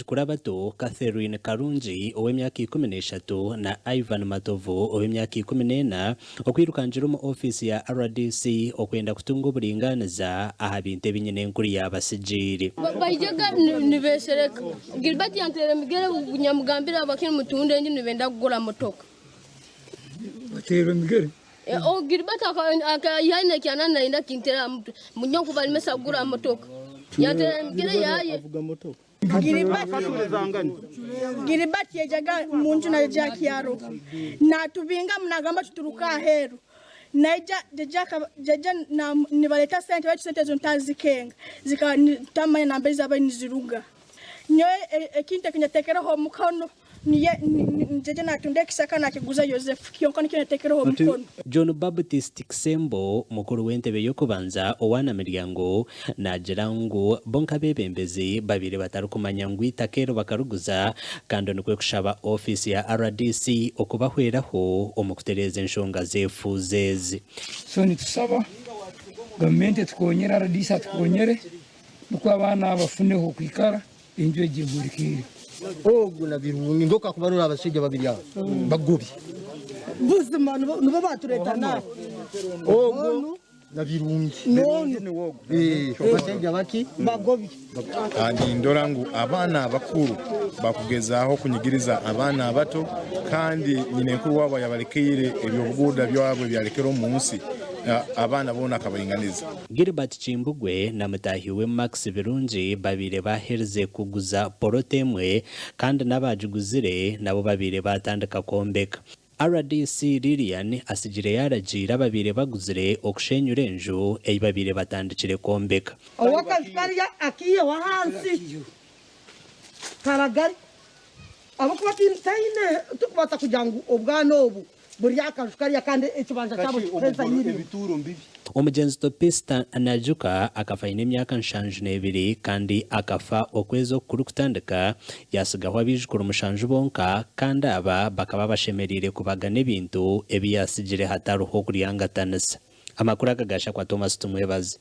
Kurabato Catherine Karungi ow'emyaka 13 na Ivan Matovu ow'emyaka 14 okwirukanjira mu office ya RDC okwenda kutunga obulinganiza aha bintu ebinyene enkuru y'abasijiri bayijaga nibesereka Gilbert yantere migere bunyamugambira abakiri mutunde enju nibenda kugura motoka batere migere Gilbert akayine kyana nainda kintera mtu munyoku balimesa kugura motoka yantere migere yaye avuga motoka Gilbert yejaga munju na jaki yaro na tubinga mnagamba tuturuka heru naija jaja na nibaleta sente wetu sente zontazikenga zika tamanya na mbezi aba niziruga nyoe ekinte kinyatekeraho mukono niye njeje natunde kisaka na kiguza Joseph kiyonka kinyatekeraho mukono John Baptist Kisembo mukuru w'entebe yo kubanza owana miryango na jirango bonka bebembezi babire batarukumanya ngo itakero bakaruguza kandi nikwe kushaba office ya RDC okubahweraho omukutereza enshonga z'Efuuzi so nitusaba government tukonyera RDC tukonyere nuko abana bafuneho kwikara enju egiburikire oguna birungi ngoka kubarura abasije babiri abo bagobi buzima nubo baturetana ogo na birungi basije baki bagobi kandi ndorangu abana bakuru bakugezaho kunyigiriza abana abato kandi nyine nkuru wabo yabarekeyire ebyo buguda byabo byalekero munsi abana bona kabaringaniza Gilbert Chimbugwe na mutahiwe Max Birungi babire baherze kuguza porotemwe kandi nabajuguzire nabo babire batandika kombeka RDC Lilian asijire yaragiira babire baguzire okushenyura enju babire batandikire kombeka owakazikariya akiye wahansi karagari abakwati ntayine tukubata kujangu obwana obu buri yakazikariya kandi ekibanja cyabo pesa yiri bituro mbibi Omugenzi Topista Anajuka akafaine emyaka 72 kandi akafa okwezo kuri kutandika yasigaho abijukuru mushanju bonka kandi aba bakaba bashemerire kubagana ebintu ebiyasigire hataruho kuriyangatanisa amakuru akagasha kwa Thomas Tumwebazi.